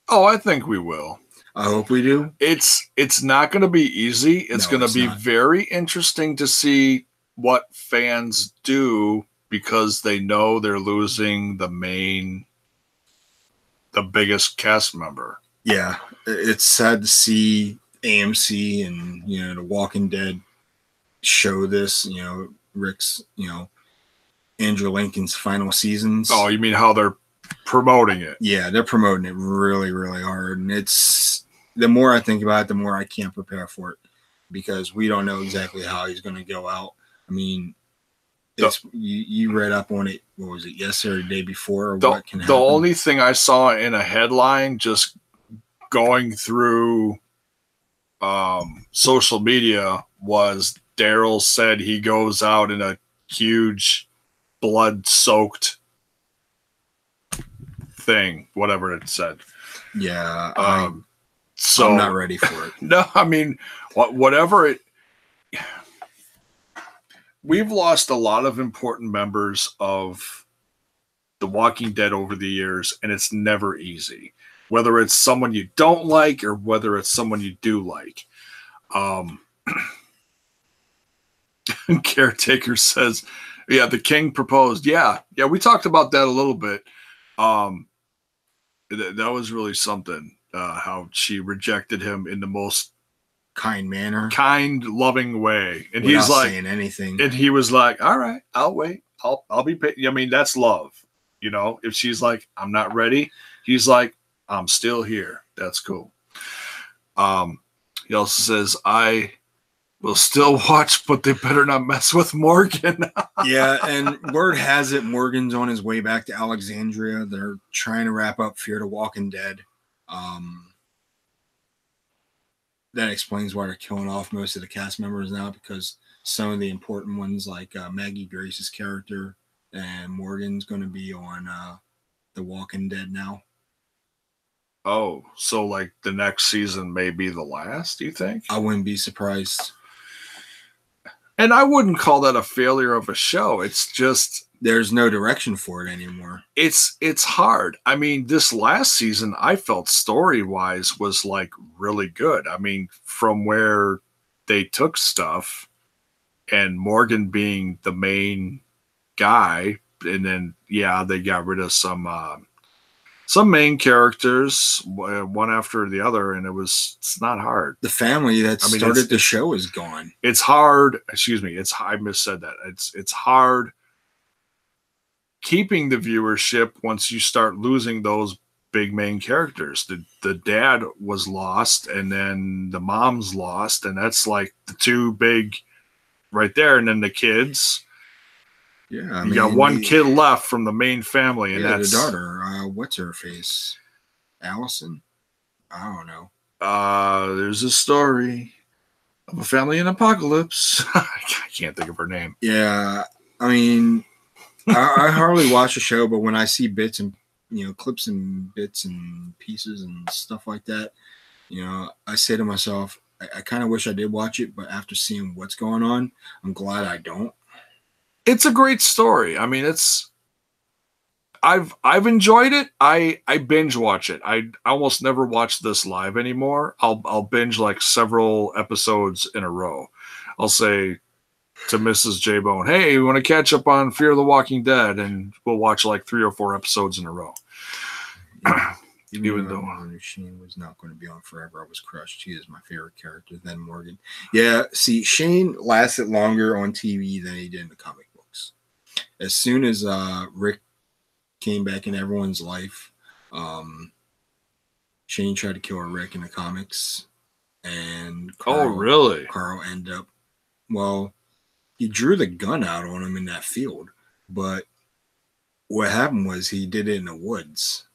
Oh, I think we will. I hope we do. It's not going to be easy. It's going to be very interesting to see what fans do, because they know they're losing the biggest cast member. Yeah, it's sad to see AMC and The Walking Dead show this. Rick's Andrew Lincoln's final seasons. Oh, you mean how they're promoting it? Yeah, they're promoting it really, really hard, and it's the more I think about it, the more I can't prepare for it, because we don't know exactly how he's going to go out. I mean, you read up on it. What was it, yesterday or the day before? Or what can happen? The only thing I saw in a headline, just going through social media, was Daryl said he goes out in a huge blood-soaked thing, whatever it said. Yeah, so I'm not ready for it. No, I mean, whatever it. We've lost a lot of important members of The Walking Dead over the years, and it's never easy. Whether it's someone you don't like or whether it's someone you do like. Caretaker says, yeah, the king proposed. Yeah, we talked about that a little bit. That was really something, how she rejected him in the most kind manner, kind, loving way. And without he's like saying anything. And he was like, all right, I'll wait. I'll be paid. I mean, that's love. If she's like, I'm not ready, he's like, I'm still here. That's cool. He also says, I will still watch, but they better not mess with Morgan. Yeah, and word has it Morgan's on his way back to Alexandria. They're trying to wrap up Fear the Walking Dead. That explains why they're killing off most of the cast members now, because some of the important ones, like Maggie Grace's character and Morgan's going to be on The Walking Dead now. Oh, so like the next season may be the last, do you think? I wouldn't be surprised. And I wouldn't call that a failure of a show. It's just there's no direction for it anymore. It's hard. I mean, this last season, I felt story-wise was like really good. I mean, from where they took stuff, and Morgan being the main guy, and then they got rid of some main characters, one after the other, and it's not hard. The family that started the show is gone. It's hard. Excuse me. I missaid that. It's hard keeping the viewership once you start losing those big main characters. The dad was lost, and then the mom's lost, and that's like the two big right there, and then the kids. Yeah, you got one kid left from the main family, and that's the daughter. What's her face? Allison? I don't know. There's a story of a family in apocalypse. I can't think of her name. Yeah, I mean, I hardly watch the show, but when I see bits and clips and bits and pieces and stuff like that, I say to myself, I kind of wish I did watch it, but after seeing what's going on, I'm glad I don't. It's a great story. I mean, I've enjoyed it. I binge watch it. I almost never watch this live anymore. I'll binge like several episodes in a row. I'll say to Mrs. J Bone, hey, we want to catch up on Fear the Walking Dead, and we'll watch like 3 or 4 episodes in a row. Yeah. Even though Shane was not going to be on forever, I was crushed. He is my favorite character than Morgan. Yeah, see, Shane lasted longer on TV than he did in the comic books. As soon as Rick came back in everyone's life, Shane tried to kill Rick in the comics, and Carl ended up, he drew the gun out on him in that field, but what happened was he did it in the woods,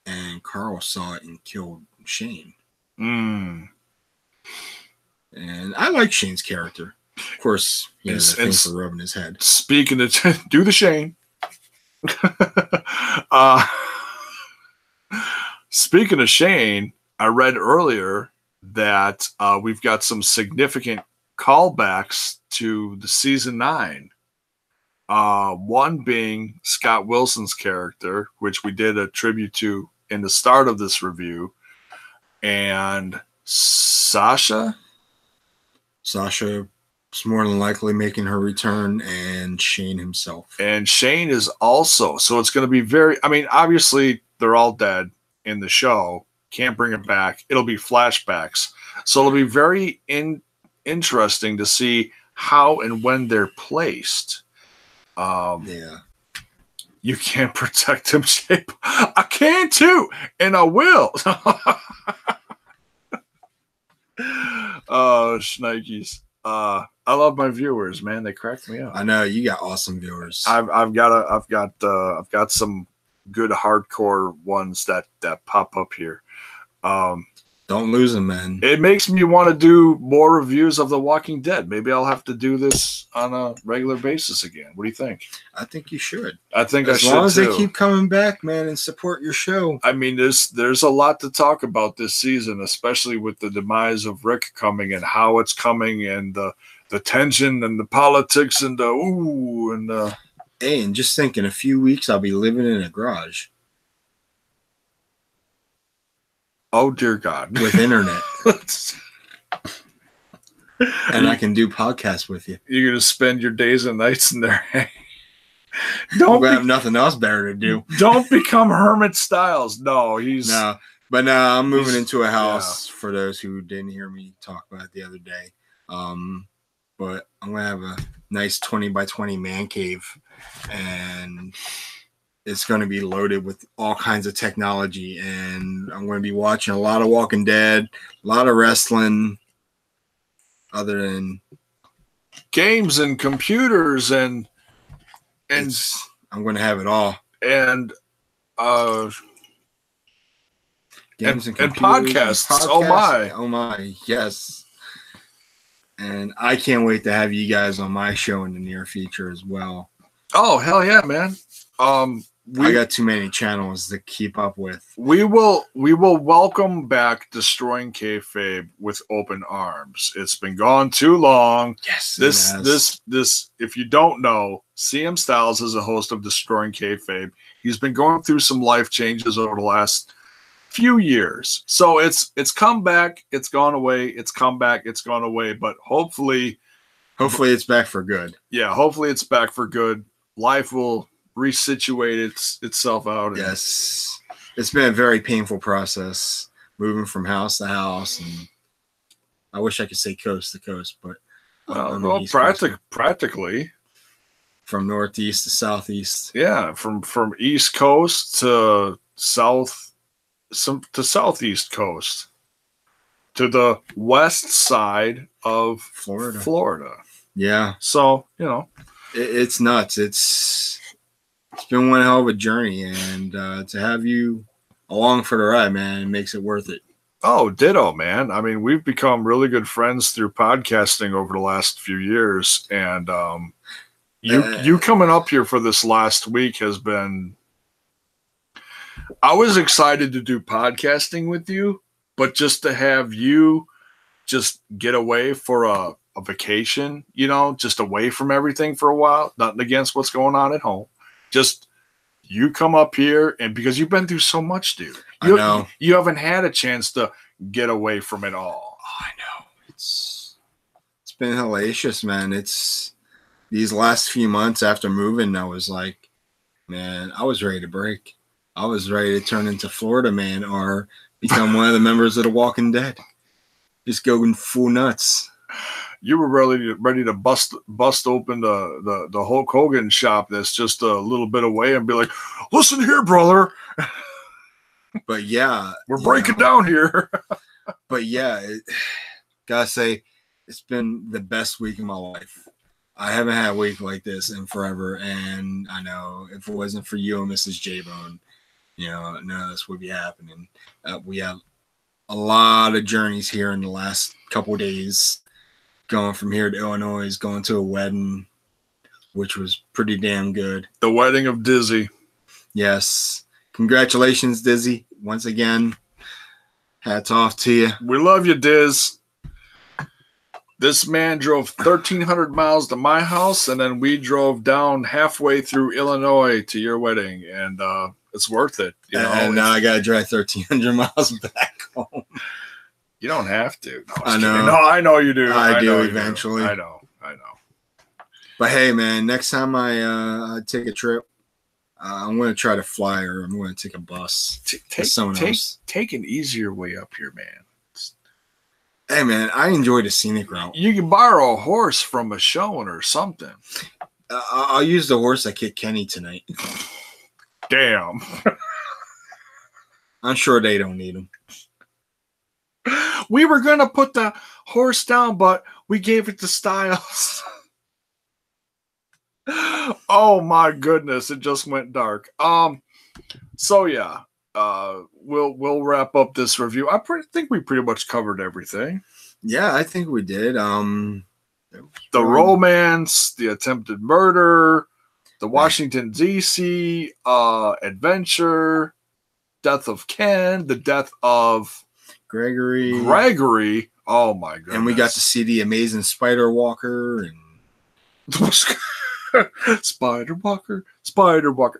and Carl saw it and killed Shane. And I like Shane's character. Of course, he has a thing for rubbing his head. Speaking of do the Shane. Speaking of Shane, I read earlier that we've got some significant callbacks to the season 9 One being Scott Wilson's character, which we did a tribute to in the start of this review, and Sasha is more than likely making her return, and Shane himself. And Shane is also. So it's going to be very, I mean, obviously they're all dead in the show. Can't bring it back. It'll be flashbacks. So it'll be very interesting to see how and when they're placed. Yeah. You can't protect him, Shape. I can too, and I will. Oh, shnikes. I love my viewers, man. They crack me up. I know you got awesome viewers. I've got some good hardcore ones that pop up here. Don't lose them, man. It makes me want to do more reviews of The Walking Dead. Maybe I'll have to do this on a regular basis again. What do you think? I think you should. I think I should, as long as too. they keep coming back, man, and support your show. I mean, there's a lot to talk about this season, especially with the demise of Rick coming and how it's coming, and the tension and the politics and the ooh and the. Hey, and just think, in a few weeks I'll be living in a garage. Oh, dear God. With internet. And I can do podcasts with you. You're going to spend your days and nights in there. Don't have nothing else better to do. Don't become Hermit Styles. No, he's... No, but now I'm moving into a house, for those who didn't hear me talk about it the other day. But I'm going to have a nice 20 by 20 man cave. And... it's going to be loaded with all kinds of technology, and I'm going to be watching a lot of Walking Dead, a lot of wrestling, other than games and computers and I'm going to have it all. And games and podcasts. Oh my, yes. And I can't wait to have you guys on my show in the near future as well. Oh, hell yeah, man. I got too many channels to keep up with. We will welcome back Destroying Kayfabe with open arms. It's been gone too long. Yes. This. If you don't know, CM Styles is a host of Destroying Kayfabe. He's been going through some life changes over the last few years. So it's come back. It's gone away. It's come back. It's gone away. But hopefully it's back for good. Yeah. Hopefully it's back for good. Life will resituate itself out. Yes. It's been a very painful process moving from house to house, and I wish I could say coast to coast, but practically from northeast to southeast. Yeah, from east coast to southeast coast to the west side of Florida. Yeah. So, it's nuts. It's been one hell of a journey, and to have you along for the ride, man, it makes it worth it. Oh, ditto, man. I mean, we've become really good friends through podcasting over the last few years, and you coming up here for this last week has been... I was excited to do podcasting with you, but just to have you just get away for a vacation, just away from everything for a while, nothing against what's going on at home. Just you come up here, and because you've been through so much, dude. I know. You haven't had a chance to get away from it all. Oh, I know. It's been hellacious, man. It's these last few months after moving, I was like, man, I was ready to break. I was ready to turn into Florida man or become one of the members of the Walking Dead. Just going full nuts. You were ready to bust open the Hulk Hogan shop that's just a little bit away and be like, listen here, brother. But yeah, we're breaking down here. But yeah, gotta say, it's been the best week of my life. I haven't had a week like this in forever, and I know if it wasn't for you and Mrs. J-Bone, none of this would be happening. We have a lot of journeys here in the last couple days. Going from here to Illinois, going to a wedding, which was pretty damn good. The wedding of Dizzy. Yes. Congratulations, Dizzy. Once again, hats off to you. We love you, Diz. This man drove 1,300 miles to my house, and then we drove down halfway through Illinois to your wedding, and it's worth it. You know, and now I got to drive 1,300 miles back home. You don't have to. No, I know. Kidding. No, I know you do. I do eventually. I know. But hey, man, next time I take a trip, I'm going to try to fly, or I'm going to take a bus. Take an easier way up here, man. Hey, man, I enjoy the scenic route. You can borrow a horse from a showing or something. I'll use the horse that kicked Kenny tonight. Damn. I'm sure they don't need him. We were going to put the horse down, but we gave it to Styles. Oh my goodness, it just went dark. So yeah, we'll wrap up this review. I think we pretty much covered everything. Yeah, I think we did. The romance, the attempted murder, the Washington D.C. Adventure, death of Ken, the death of Gregory. Oh my goodness. And we got to see the amazing Spider Walker and Spider Walker.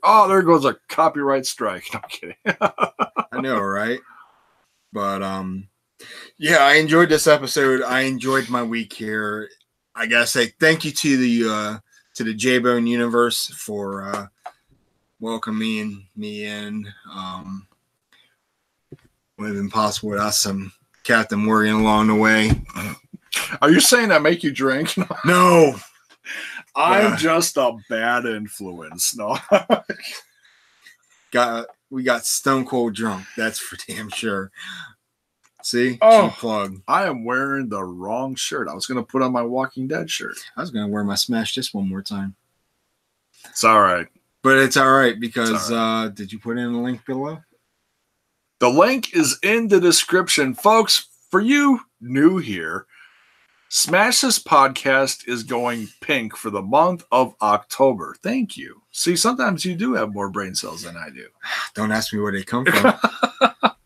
Oh, there goes a copyright strike. No, I'm kidding. I know, right? But yeah, I enjoyed this episode. I enjoyed my week here. I gotta say thank you to the J-Bone universe for welcoming me in. Would have been possible without some Captain Morgan along the way. Are you saying that make you drink? No. I'm just a bad influence. No. We got stone cold drunk. That's for damn sure. See? Oh, plug. I am wearing the wrong shirt. I was going to put on my Walking Dead shirt. I was going to wear my Smash This one more time. It's all right. But it's all right because did you put in a link below? The link is in the description. Folks, for you new here, Smash This Podcast is going pink for the month of October. Thank you. See, sometimes you do have more brain cells than I do. Don't ask me where they come from.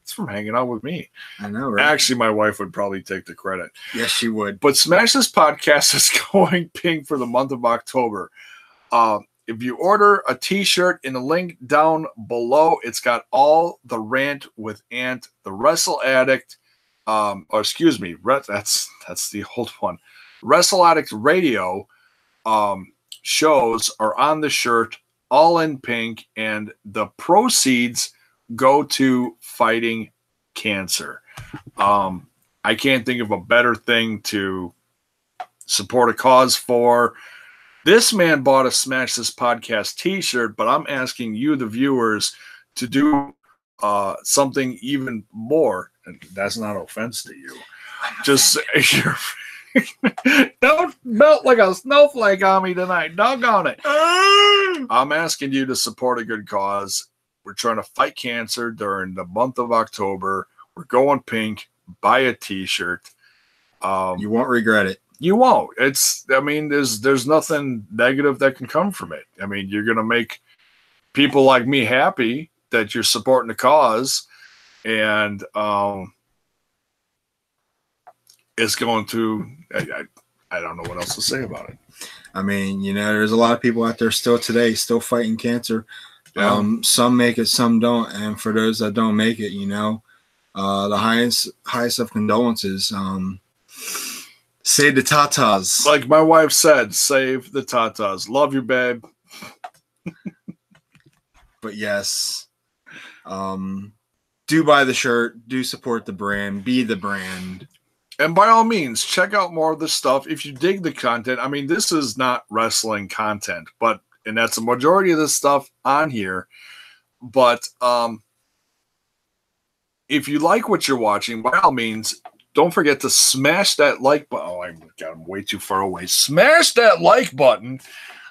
It's from hanging out with me. I know, right? Actually, my wife would probably take the credit. Yes, she would. But Smash This Podcast is going pink for the month of October. If you order a t-shirt in the link down below, it's got all the Rant with Ant, the Wrestle Addict, that's the old one. Wrestle Addict Radio shows are on the shirt, all in pink, and the proceeds go to fighting cancer. I can't think of a better thing to support a cause for. This man bought a Smash This Podcast t-shirt, but I'm asking you, the viewers, to do something even more. And that's not offense to you. Just don't melt like a snowflake on me tonight. Doggone it. I'm asking you to support a good cause. We're trying to fight cancer during the month of October. We're going pink. Buy a t-shirt. You won't regret it. You won't. There's nothing negative that can come from it. I mean, you're going to make people like me happy that you're supporting the cause, and it's going to, I don't know what else to say about it. I mean, there's a lot of people out there still today, still fighting cancer. Yeah. Some make it, some don't. And for those that don't make it, the highest of condolences. Save the tatas. Like my wife said, save the tatas. Love you, babe. But yes, do buy the shirt. Do support the brand. Be the brand. And by all means, check out more of this stuff. If you dig the content, I mean, this is not wrestling content, and that's a majority of the stuff on here. But if you like what you're watching, by all means, don't forget to smash that like button. Oh, I'm way too far away. Smash that like button,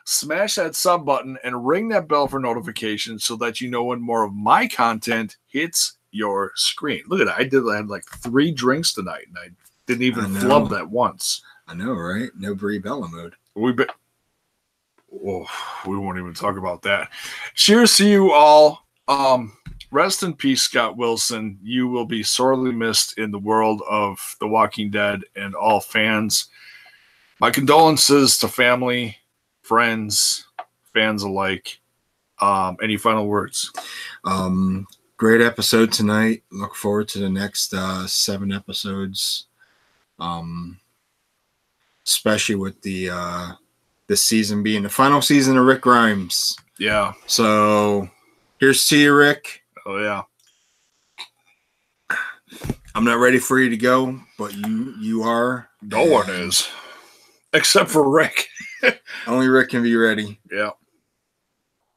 smash that sub button, and ring that bell for notifications so that you know when more of my content hits your screen. Look at that. I had like 3 drinks tonight, and I didn't even flub that once. I know, right? No Brie Bella mode. We won't even talk about that. Cheers to you all. Rest in peace, Scott Wilson. You will be sorely missed in the world of The Walking Dead and all fans. My condolences to family, friends, fans alike. Any final words? Great episode tonight. Look forward to the next 7 episodes. Especially with this season being the final season of Rick Grimes. Yeah. So here's to you, Rick. Oh yeah. I'm not ready for you to go, but you are. No one is, except for Rick. Only Rick can be ready. Yeah.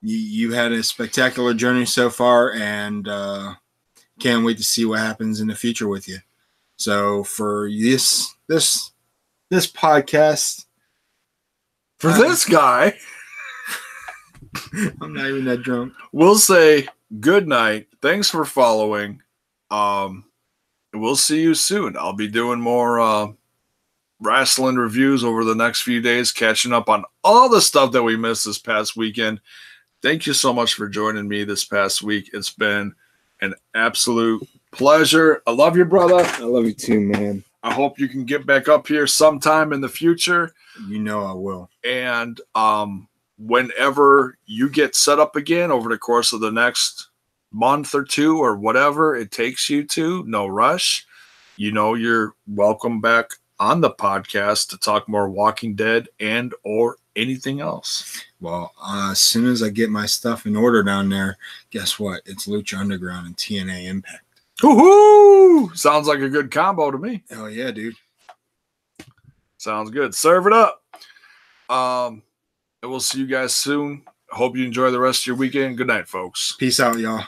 You had a spectacular journey so far, and can't wait to see what happens in the future with you. So for this podcast, for this guy, I'm not even that drunk. We'll say good night. Thanks for following. We'll see you soon. I'll be doing more wrestling reviews over the next few days, catching up on all the stuff that we missed this past weekend. Thank you so much for joining me this past week. It's been an absolute pleasure. I love you, brother. I love you too, man. I hope you can get back up here sometime in the future. You know I will. And whenever you get set up again over the course of the next month or two or whatever it takes you to, no rush. You know you're welcome back on the podcast to talk more Walking Dead and or anything else. Well, as soon as I get my stuff in order down there, guess what? It's Lucha Underground and TNA Impact. Woohoo! Sounds like a good combo to me. Oh yeah, dude. Sounds good. Serve it up. And we'll see you guys soon. Hope you enjoy the rest of your weekend. Good night, folks. Peace out, y'all.